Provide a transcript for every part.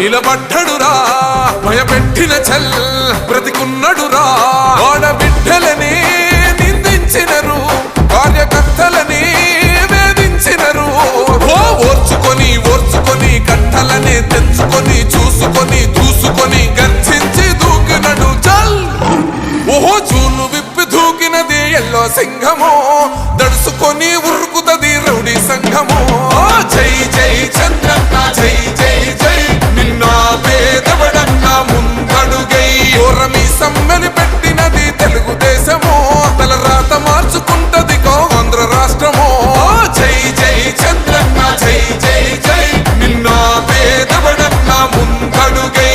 నిలబడ్డడురా భయపెట్టిన చల్ బ్రతికున్నడురా ఆడబిడ్డలని నిందించినరు కార్యకర్తలని వేధించినరు ఓర్చుకొని ఓర్చుకొని కట్టలనే తెంచుకొని చూసుకొని దూసుకొని గర్జించి దూకినడు చల్ ఓహో చూలు విప్పి దూకినది ఎల్లో సింహము దడుసుకొని ఉరుకుతది రౌడీ సంఘము జై జై చంద్రన్న జై జై జై నిన్న పేదవడన్న ముందడుగై ఓరమి సమ్మెలి పెట్టినది తెలుగుదేశము తలరాత మార్చుకుంటది ఆంధ్ర రాష్ట్రము జై జై చంద్రన్న జై జై జై నిన్న పేదవడన్న ముందడుగై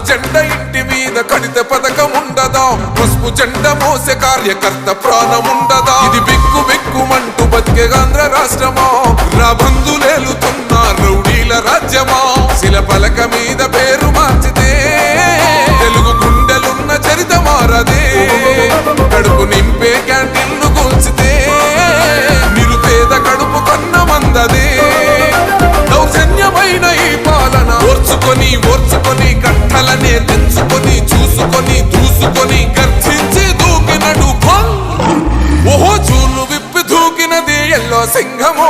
జెండ ఇంటి మీద కడిత పథకం ఉండదా పసుపు జెండ మోసే కార్యకర్త ప్రాణముండదా ఇది బిక్కు బిక్కుమంటూ బతికే ఆంధ్ర రాష్ట్రమా రాబందులేలుతున్న రౌడీల రాజ్యమా శిల పలక మీద పేరు మార్చితే తెలుగు గుండెలున్న చరిత మారదే కడుపు నింపే క్యాంటీన్లు కూల్చితే నిరుపేద కడుపు కన్న మందదే దౌర్జన్యమైన ఈ పాలన ఓర్చుకొని ఓర్చుకొని కట్టలనే తెంచుకొని చూసుకొని దూసుకొని గర్జించి దూకినడు ఓహో చూలు విప్పి దూకినది ఎల్లో సింహము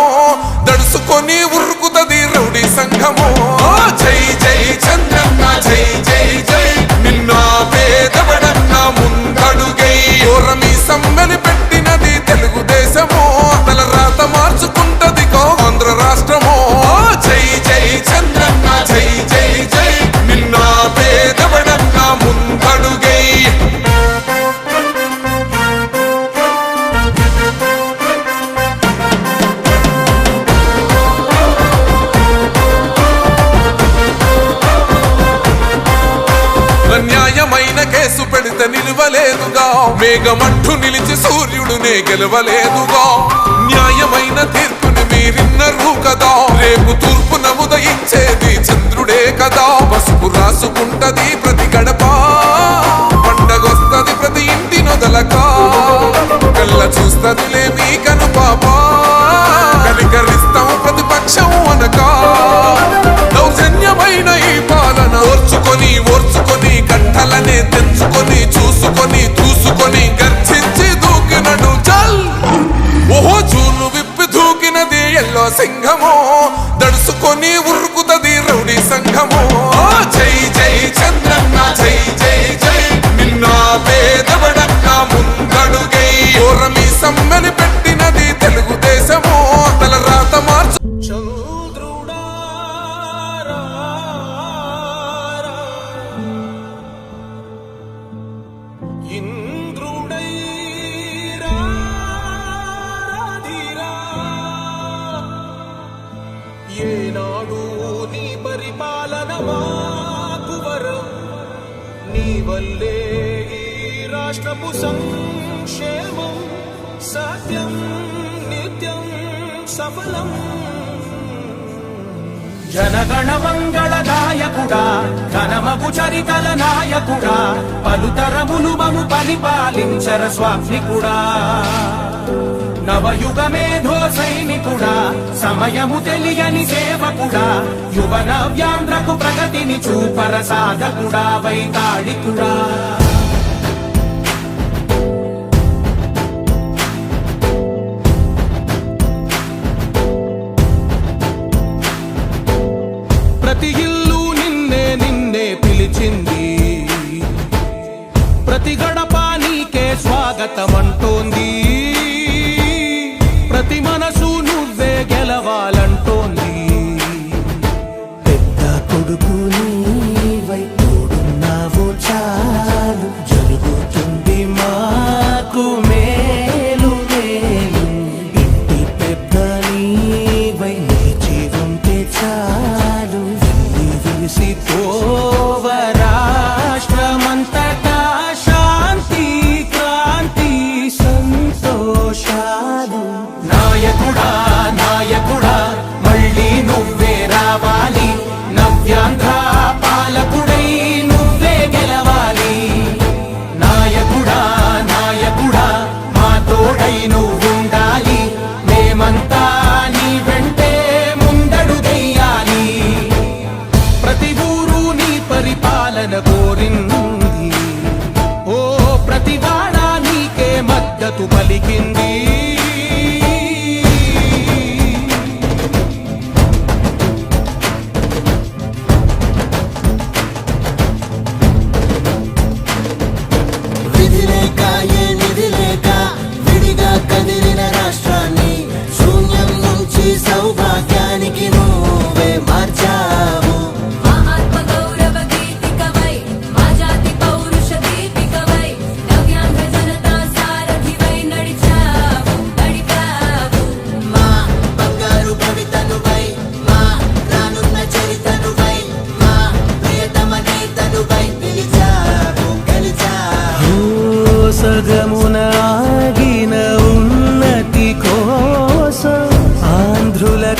దడుసుకొని ఉరుకుతది రౌడీ సంఘము జై జై చంద్రన్న జై జై జై నిన్న పేదవడన్న ముందడుగై ఓరమి సమ్మెలి పెట్టినది తెలుగుదేశము తలరాత మార్చుకుంటది ఆంధ్ర రాష్ట్రము జై జై చంద్రన్న జై జై జై నిన్న పేదవడన్న ముందడుగై న్యాయమైన కేసు పెడితే నిలవలేదుగా మేఘమట్టు నిలిచి సూర్యుడునే గెలవలేదుగా న్యాయమైన తీర్పుని మీరిన్నరు కదా రేపు తూర్పు ఉదయించేది చంద్రుడే కదా పసుపు రాసుకుంటది ప్రతి గడప పండగొస్తది ప్రతి ఇంటి నొదలక కళ్ళ చూస్తదిలే మీ కను పాప కలికరిస్తాం ప్రతిపక్షం అనక దౌర్జన్యమైన ఈ పాలన ఓర్చుకొని ఓర్చుకొని కట్టలనే తెంచుకొని చూసుకొని దూసుకొని గర్జించి దూకినడు చల్ ఓహో చూలు విప్పి దూకినది ఎల్లో సింహము దడుసుకొని ఉరుకుతది రౌడీ సంఘము జై జై చంద్రన్న జై జై జై నిన్న పేదవడన్న ముందడుగై ఓరమి సమ్మెలి పెట్టినది తెలుగుదేశము తలరాత మార్చు ఏనాడు నీ పరిపాలన మాకు వరం నీ వల్లే ఈ రాష్ట్రపు సంక్షేమం సత్యం నిత్యం సఫలం జనగణ మంగళదాయకుడా ఘనమగు చరితల నాయకుడా పలుతరములు మము పరిపాలించర స్వామికుడా నవయుగ మేధో సైనికుడా సమయము తెలియని సేవకుడా యువ నవ్యాంధ్రకు ప్రగతిని చూపర సాధకుడా వైతాళికుడా ప్రతి ఇల్లు నిన్నే నిన్నే పిలిచింది ప్రతి గడప నీకే స్వాగతమంటోంది ప్రతి మనసు నువ్వే గెలవాలంటోంది పెద్ద కొడుకు నీవై తోడున్నావు చాలు జరుగుతుంది మాకు మేలు మేలు ఇంటి పెద్ద నీవై నిలిచి ఉంటే చాలు విరిసి పోవ రాష్ట్రమంతటా శాంతి క్రాంతి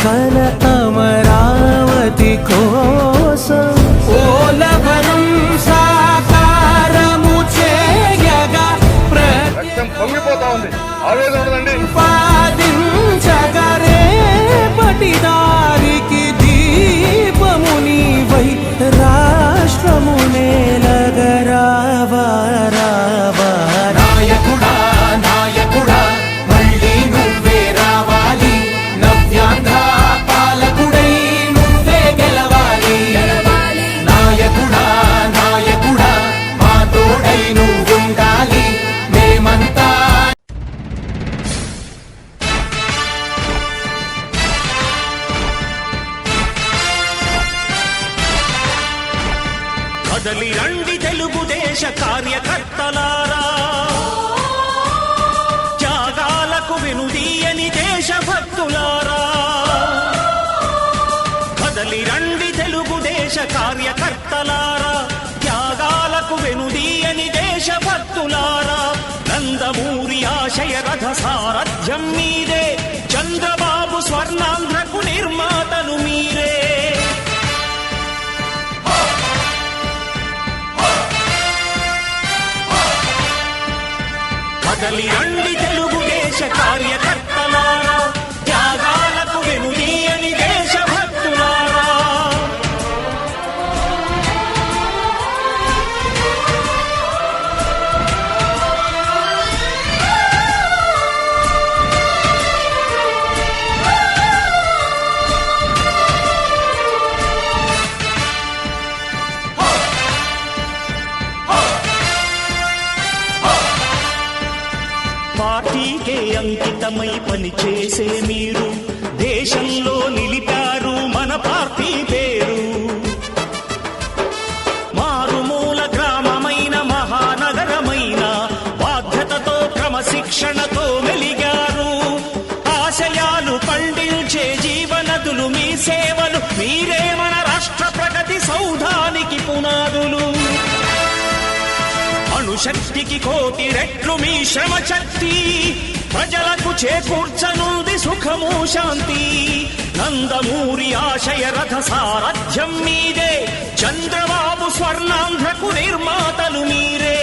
కల అమరావతి కోసం ఓలవనం సాకారము చేయగా రక్తం పొంగిపోతా ఉంది, ఆవేదన ఉండదండి. ప్రతిపాదించగరే పటిదారికి దీపము నీవై రాష్ట్రము నేలగరావా రావా నాయకుడా నాయకుడా మళ్ళీ నువ్వే రావాలి, నవ్యాంధ్ర పాలకుడై నువ్వే గెలవాలి. నాయకుడా నాయకుడా మా తోడై నువ్వుండాలి, మేమంతా కదలి రండి తెలుగుదేశ కార్యకర్తలారా, త్యాగాలకు వెనుదీయని దేశభక్తులారా. కదలి రండి తెలుగుదేశ కార్యకర్తలారా, త్యాగాలకు వెనుదీయని దేశభక్తులారా. నందమూరి ఆశయ రథ సారథ్యం మీరే, చంద్రబాబు స్వర్ణాంధ్రకు నిర్మాతలు మీరే. కదలి రండి తెలుగుదేశ కార్యకర్తలారా, త్యాగాలకు వెనుదీయని దేశభక్తులారా. పార్టీకే అంకితమై పనిచేసే మీరు దేశంలో నిలిపారు మన పార్టీ పేరు. మారుమూల గ్రామమైన మహానగరమైన బాధ్యతతో క్రమశిక్షణతో మెలిగారు. ఆశయాలు పండించే జీవనదులు మీ సేవలు, మీరే మన రాష్ట్ర ప్రగతి సౌధానికి పునాదులు. అణుశక్తికి కోటి రెట్లు మీ శ్రమ శక్తి, ప్రజలకు చేకూర్చనుంది సుఖము శాంతి. నందమూరి ఆశయ రథ సారథ్యం మీదే, చంద్రబాబు స్వర్ణాంధ్రకు నిర్మాతలు మీరే.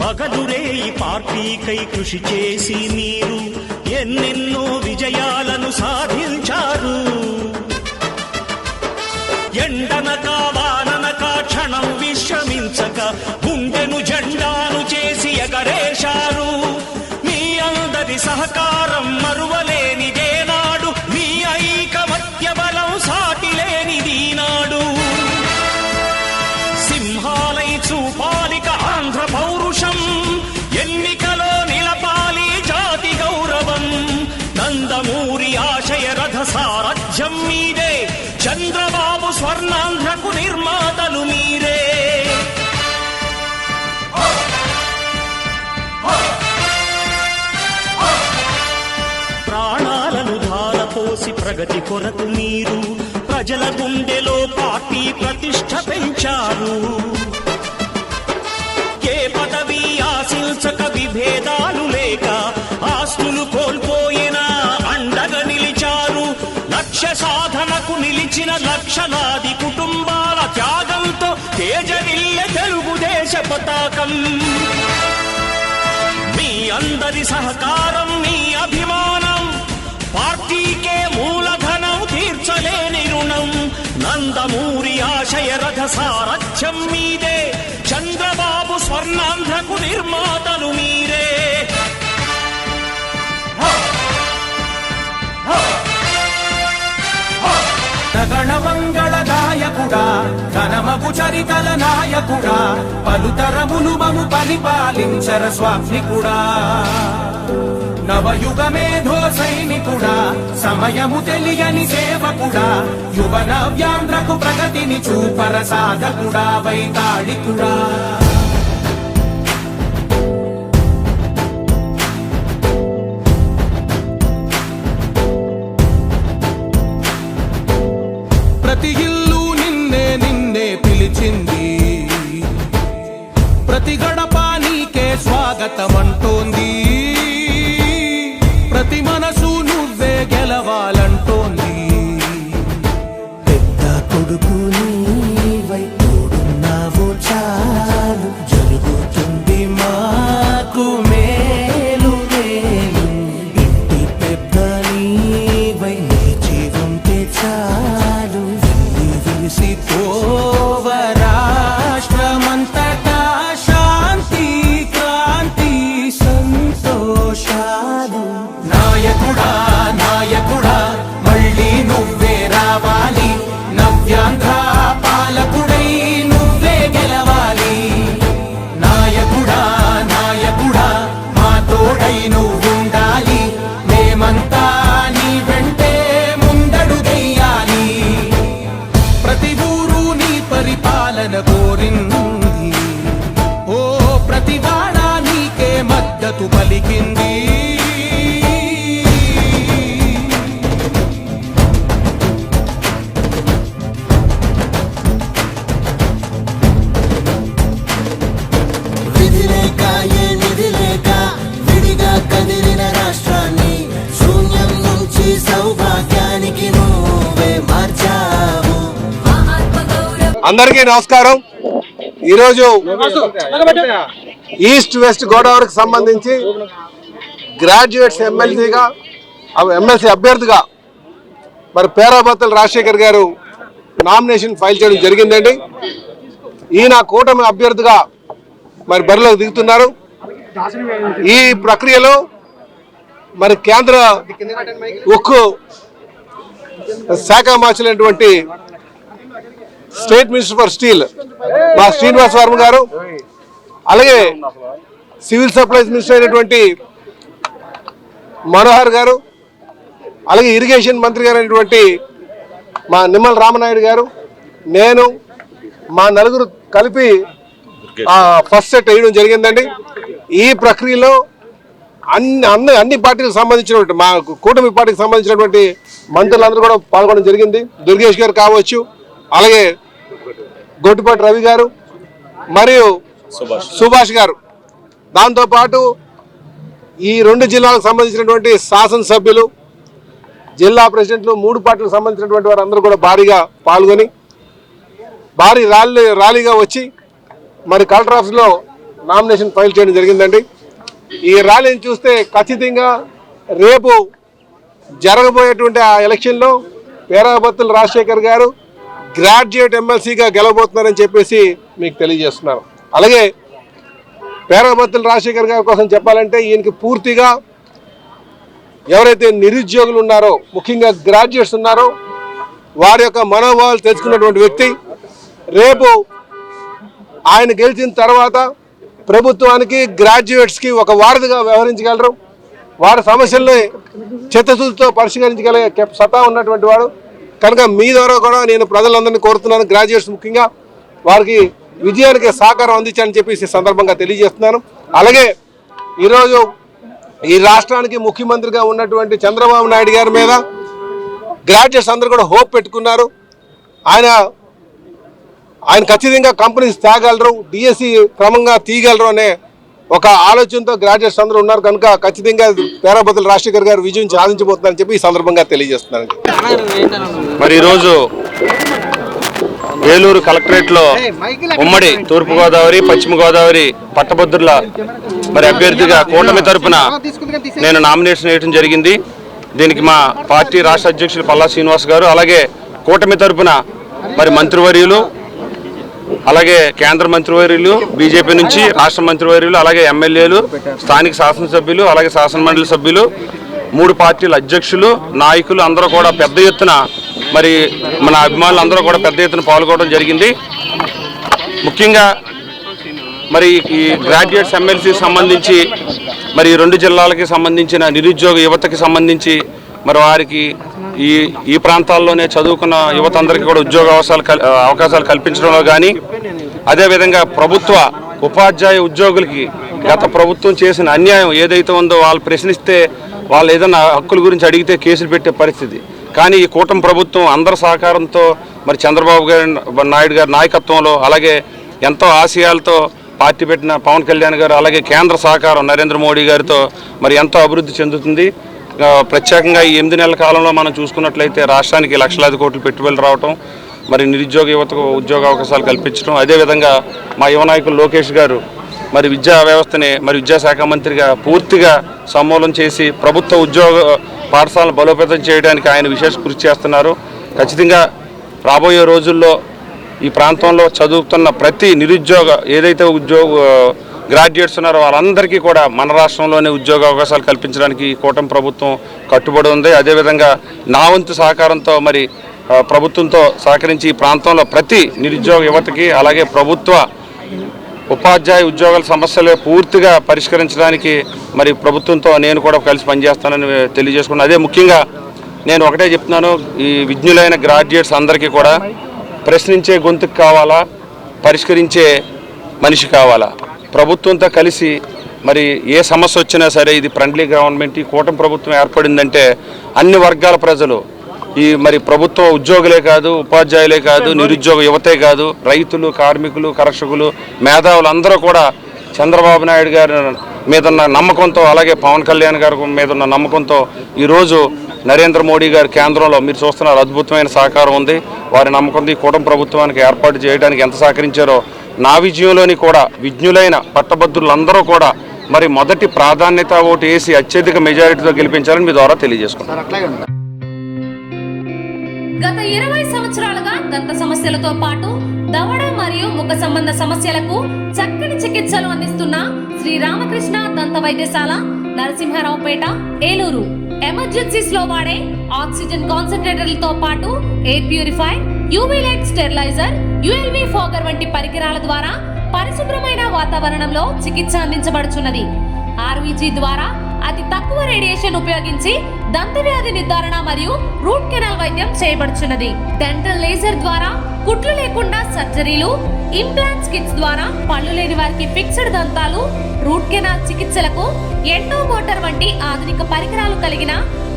పగలురే ఈ పార్టీకై కృషి చేసి మీరు ఎన్నెన్నో విజయాలను సాధించారు. ఎండనక వాననక క్షణం విశ్రమించక గుండెను జెండాను చేసి ఎగరేశారు. మీ అందరి సహకారం మరువలేనిదే నాడు, మీ ఐకమత్య బలం సాటిలేనిది నాడు. సింహాలై చూపాలిక ఆంధ్ర పౌరుషం, ఎన్నికలో నిలపాలి జాతి గౌరవం. నందమూరి ఆశయ రథ సారథ్యం మీదే, చంద్రబాబు స్వర్ణాంధ్రకు నిర్మాతలు మీరే. ప్రాణాలను ధారపోసి ప్రగతి కొరకు మీరు ప్రజల గుండెలో పార్టీ ప్రతిష్ఠ పెంచారు. ఏ పదవి ఆశించక విభేదాలు లేక ఆస్తులు కోల్పోయినా అండగా నిలిచారు. లక్ష్య సాధనకు నిలిచిన లక్షలాది కుటుంబాల త్యాగంతో తేజరిల్లె తెలుగుదేశ పతాకం. మీ అందరి సహకారం, మీ అభిమానం, పార్టీకే మూలధనం, తీర్చలేని రుణం. నందమూరి ఆశయ రథ సారథ్యం మీదే, చంద్రబాబు స్వర్ణాంధ్రకు నిర్మాతలు మీరే. గణమంగళదాయకుడా, ఘనమగు చరితల నాయకుడా, పలుతరములు మము పరిపాలించర స్వామికుడా. నవయుగ మేధో సైనికుడా, సమయము తెలియని సేవకుడా, యువ నవ్యాంధ్రకు ప్రగతిని చూపర సాధకుడా, వైతాళికుడా. ప్రతి ఇల్లు నిన్నే నిన్నే పిలిచింది, ప్రతి గడప నీకే స్వాగతమంటోంది. ప్రతి మనసు నువ్వే గెలవాలంటోంది. పెద్ద కొడుకు నీవై తోడున్నావు చాలు, జరుగుతుంది మాకు మేలు మేలు. ఇంటి పెద్ద నీవై నిలిచి ఉంటే చాలు, విరిసిపోవ రాష్ట్రమంతటా శాంతి క్రాంతి సంతోషాలు. నాయకుడా నాయకుడా మళ్ళీ నువ్వే రావాలి, నవ్యాంధ్ర పాలకుడై నువ్వే గెలవాలి. నాయకుడా నాయకుడా మా తోడై నువ్వుండాలి, మేమంతా నీ వెంటే ముందడుగెయ్యాలి. ప్రతి ఊరు నీ పరిపాలన కోరింది, ఓ ప్రతి వాడ నీకే మద్దతు పలికింది. విధిలేక ఏ నిధిలేక విడిగా కదిలిన రాష్ట్రాన్ని శూన్యం నుంచి సౌభాగ్యానికి నువ్వే మార్చావు. అందరికీ నమస్కారం. ఈరోజు ఈస్ట్ వెస్ట్ గోదావరికి సంబంధించి గ్రాడ్యుయేట్స్ ఎమ్మెల్సీ అభ్యర్థిగా మరి పేరాబత్తుల రాజశేఖర్ గారు నామినేషన్ ఫైల్ చేయడం జరిగిందండి. ఈయన కూటమి అభ్యర్థిగా మరి బరిలోకి దిగుతున్నారు. ఈ ప్రక్రియలో మరి కేంద్ర ఉక్కు శాఖ మార్చినటువంటి స్టేట్ మినిస్టర్ ఫర్ స్టీల్ మా శ్రీనివాస్ వర్మ గారు, అలాగే సివిల్ సప్లైస్ మినిస్టర్ అయినటువంటి మనోహర్ గారు, అలాగే ఇరిగేషన్ మంత్రి గారు అయినటువంటి మా నిమ్మల రామనాయుడు గారు, నేను మా నలుగురు కలిపి ఫస్ట్ సెట్ వేయడం జరిగిందండి. ఈ ప్రక్రియలో అన్ని పార్టీలకు సంబంధించినటువంటి మా కూటమి పార్టీకి సంబంధించినటువంటి మంత్రులందరూ కూడా పాల్గొనడం జరిగింది. దుర్గేష్ గారు కావచ్చు, అలాగే గొట్టిపాటి రవి గారు మరియు సుభాష్ గారు, దాంతోపాటు ఈ 2 జిల్లాలకు సంబంధించినటువంటి శాసనసభ్యులు, జిల్లా ప్రెసిడెంట్లు, 3 పార్టీలకు సంబంధించినటువంటి వారు అందరూ కూడా భారీగా పాల్గొని భారీ ర్యాలీగా వచ్చి మరి కలెక్టర్ ఆఫీస్లో నామినేషన్ ఫైల్ చేయడం జరిగిందండి. ఈ ర్యాలీని చూస్తే ఖచ్చితంగా రేపు జరగబోయేటువంటి ఆ ఎలక్షన్లో పేరాబత్తుల రాజశేఖర్ గారు గ్రాడ్యుయేట్ ఎమ్మెల్సీగా గెలవబోతున్నారని చెప్పేసి మీకు తెలియజేస్తున్నాను. అలాగే పేరాబత్తుల రాజశేఖర్ గారి కోసం చెప్పాలంటే ఈయనకి పూర్తిగా ఎవరైతే నిరుద్యోగులు ఉన్నారో, ముఖ్యంగా గ్రాడ్యుయేట్స్ ఉన్నారో వారి యొక్క మనోభావాలు తెలుసుకున్నటువంటి వ్యక్తి. రేపు ఆయన గెలిచిన తర్వాత ప్రభుత్వానికి గ్రాడ్యుయేట్స్కి ఒక వారధిగా వ్యవహరించగలరు. వారి సమస్యల్ని చిత్తశుద్ధితో పరిష్కరించగలిగే సత్తా ఉన్నటువంటి వాడు. కనుక మీ ద్వారా కూడా నేను ప్రజలందరినీ కోరుతున్నాను, గ్రాడ్యుయేట్స్ ముఖ్యంగా వారికి విజయానికి సహకారం అందించాలని చెప్పేసి సందర్భంగా తెలియజేస్తున్నాను. అలాగే ఈరోజు ఈ రాష్ట్రానికి ముఖ్యమంత్రిగా ఉన్నటువంటి చంద్రబాబు నాయుడు గారి మీద గ్రాడ్యుయేట్స్ అందరూ కూడా హోప్ పెట్టుకున్నారు. ఆయన ఖచ్చితంగా కంపెనీస్ తేగలరు, డిఎస్సి క్రమంగా తీయగలరు అనే ఒక ఆలోచనతో గ్రాడ్యుయేట్స్ అందరూ ఉన్నారు. కనుక ఖచ్చితంగా పేరాబత్తుల రాజశేఖర్ గారు విజయం సాధించబోతున్నారని చెప్పి ఈ సందర్భంగా తెలియజేస్తున్నాను. మరి ఈరోజు ఏలూరు కలెక్టరేట్లో ఉమ్మడి తూర్పుగోదావరి పశ్చిమ గోదావరి పట్టభద్రుల మరి అభ్యర్థిగా కూటమి తరపున నేను నామినేషన్ వేయడం జరిగింది. దీనికి మా పార్టీ రాష్ట్ర అధ్యక్షులు పల్లా శ్రీనివాస్ గారు, అలాగే కూటమి తరపున మరి మంత్రివర్యులు, అలాగే కేంద్ర మంత్రివర్యులు, బీజేపీ నుంచి రాష్ట్ర మంత్రివర్యులు, అలాగే ఎమ్మెల్యేలు, స్థానిక శాసనసభ్యులు, అలాగే శాసనమండలి సభ్యులు, 3 పార్టీల అధ్యక్షులు, నాయకులు అందరూ కూడా పెద్ద ఎత్తున మరి మన అభిమానులు అందరూ కూడా పెద్ద ఎత్తున పాల్గొనడం జరిగింది. ముఖ్యంగా మరి ఈ గ్రాడ్యుయేట్స్ ఎమ్మెల్సీ సంబంధించి మరి 2 జిల్లాలకి సంబంధించిన నిరుద్యోగ యువతకి సంబంధించి మరి వారికి ఈ ప్రాంతాల్లోనే చదువుకున్న యువత అందరికీ కూడా ఉద్యోగ అవకాశాలు కల్పించడంలో కానీ, అదేవిధంగా ప్రభుత్వ ఉపాధ్యాయ ఉద్యోగులకి గత ప్రభుత్వం చేసిన అన్యాయం ఏదైతే ఉందో వాళ్ళు ప్రశ్నిస్తే వాళ్ళు ఏదైనా హక్కుల గురించి అడిగితే కేసులు పెట్టే పరిస్థితి. కానీ ఈ కూటమి ప్రభుత్వం అందరి సహకారంతో మరి చంద్రబాబు నాయుడు గారి నాయకత్వంలో, అలాగే ఎంతో ఆశయాలతో పార్టీ పెట్టిన పవన్ కళ్యాణ్ గారు, అలాగే కేంద్ర సహకారం నరేంద్ర మోడీ గారితో మరి ఎంతో అభివృద్ధి చెందుతుంది. ప్రత్యేకంగా ఈ 8 నెలల కాలంలో మనం చూసుకున్నట్లయితే రాష్ట్రానికి లక్షలాది కోట్లు పెట్టుబడులు రావటం, మరి నిరుద్యోగ యువతకు ఉద్యోగ అవకాశాలు కల్పించడం, అదేవిధంగా మా యువ నాయకులు లోకేష్ గారు మరి విద్యా వ్యవస్థని మరి విద్యాశాఖ మంత్రిగా పూర్తిగా సమూలం చేసి ప్రభుత్వ ఉద్యోగ పాఠశాలను బలోపేతం చేయడానికి ఆయన విశేష కృషి చేస్తున్నారు. ఖచ్చితంగా రాబోయే రోజుల్లో ఈ ప్రాంతంలో చదువుతున్న ప్రతి నిరుద్యోగ ఏదైతే గ్రాడ్యుయేట్స్ ఉన్నారో వాళ్ళందరికీ కూడా మన రాష్ట్రంలోనే ఉద్యోగ అవకాశాలు కల్పించడానికి కూటమి ప్రభుత్వం కట్టుబడి ఉంది. అదేవిధంగా నా వంతు సహకారంతో మరి ప్రభుత్వంతో సహకరించి ఈ ప్రాంతంలో ప్రతి నిరుద్యోగ యువతకి అలాగే ప్రభుత్వ ఉపాధ్యాయ ఉద్యోగాల సమస్యలు పూర్తిగా పరిష్కరించడానికి మరి ప్రభుత్వంతో నేను కూడా కలిసి పనిచేస్తానని తెలియజేసుకున్నాను. అదే ముఖ్యంగా నేను ఒకటే చెప్తున్నాను, ఈ విజ్ఞులైన గ్రాడ్యుయేట్స్ అందరికీ కూడా ప్రశ్నించే గొంతుకు కావాలా, పరిష్కరించే మనిషి కావాలా. ప్రభుత్వంతో కలిసి మరి ఏ సమస్య వచ్చినా సరే ఇది ఫ్రెండ్లీ గవర్నమెంట్, ఈ కూటమి ప్రభుత్వం ఏర్పడిందంటే అన్ని వర్గాల ప్రజలు ఈ మరి ప్రభుత్వ ఉద్యోగులే కాదు, ఉపాధ్యాయులే కాదు, నిరుద్యోగ యువతే కాదు, రైతులు, కార్మికులు, కర్షకులు, మేధావులు అందరూ కూడా చంద్రబాబు నాయుడు గారి మీద ఉన్న నమ్మకంతో అలాగే పవన్ కళ్యాణ్ గారి మీద ఉన్న నమ్మకంతో ఈరోజు నరేంద్ర మోడీ గారి కేంద్రంలో మీరు చూస్తున్నారు అద్భుతమైన సహకారం ఉంది. వారి నమ్మకంతో ఈ కూటమి ప్రభుత్వానికి ఏర్పాటు చేయడానికి ఎంత సహకరించారో నా విజయంలోని కూడా విజ్ఞులైన పట్టభద్రులందరూ కూడా మరి మొదటి ప్రాధాన్యత ఓటు వేసి అత్యధిక మెజారిటీతో గెలిపించాలని మీ ద్వారా తెలియజేసుకుంటారు. గత 20 సంవత్సరాలుగా దంత సమస్యలతో పాటు దవడ మరియు ముఖ సంబంధ సమస్యలకు చక్కని చికిత్సలు అందిస్తున్న శ్రీ రామకృష్ణ దంత వైద్యశాల, నరసింహారావుపేట, ఏలూరు. ఎమర్జెన్సీస్ లో వాడే ఆక్సిజన్ కాన్సంట్రేటర్లతో పాటు air purifier, UV light steriliser, ULV fogger వంటి పరికరాల ద్వారా పరిశుభ్రమైన వాతావరణంలో చికిత్స అందించబడుచున్నది. ఆర్వీజీ ద్వారా అతి తక్కువ రేడియేషన్ ఉపయోగించి దంత వ్యాధి నిర్ధారణ మరియు రూట్ కెనాల్ వైద్యం చేయబడుచున్నది. డెంటల్ లేజర్ ద్వారా కుట్లు లేకుండా సర్జరీలు, ఇంప్లాంట్స్ కిట్స్ ద్వారా పళ్ళు లేని వారికి ఫిక్స్డ్ దంతాలు, రూట్ కెనాల్ చికిత్సలకు ఎండో మోటార్ వంటి ఆధునిక పరికరాలు కలిగిన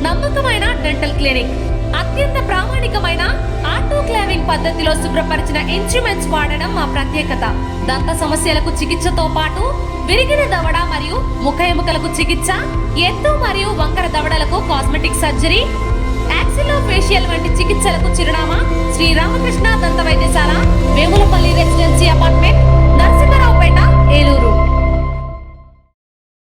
నమ్మకమైన డెంటల్ క్లినిక్. అత్యంత ప్రామాణికమైన ఆటోక్లావింగ్ పద్ధతిలో శుభ్రపరిచిన ఇన్స్ట్రుమెంట్స్ వాడడం మా ప్రత్యేకత. దంత సమస్యలకు చికిత్సతో పాటు విరిగిన దవడ మరియు ముఖ ఎముకలకు చికిత్స, ఎత్తు మరియు వంకర దవడలకు కాస్మెటిక్ సర్జరీ, యాక్సిలోఫేషియల్ వంటి చికిత్సలకు చిరునామా శ్రీ రామకృష్ణ దంత వైద్యశాల, వేములపల్లి రెసిడెన్సీ అపార్ట్మెంట్,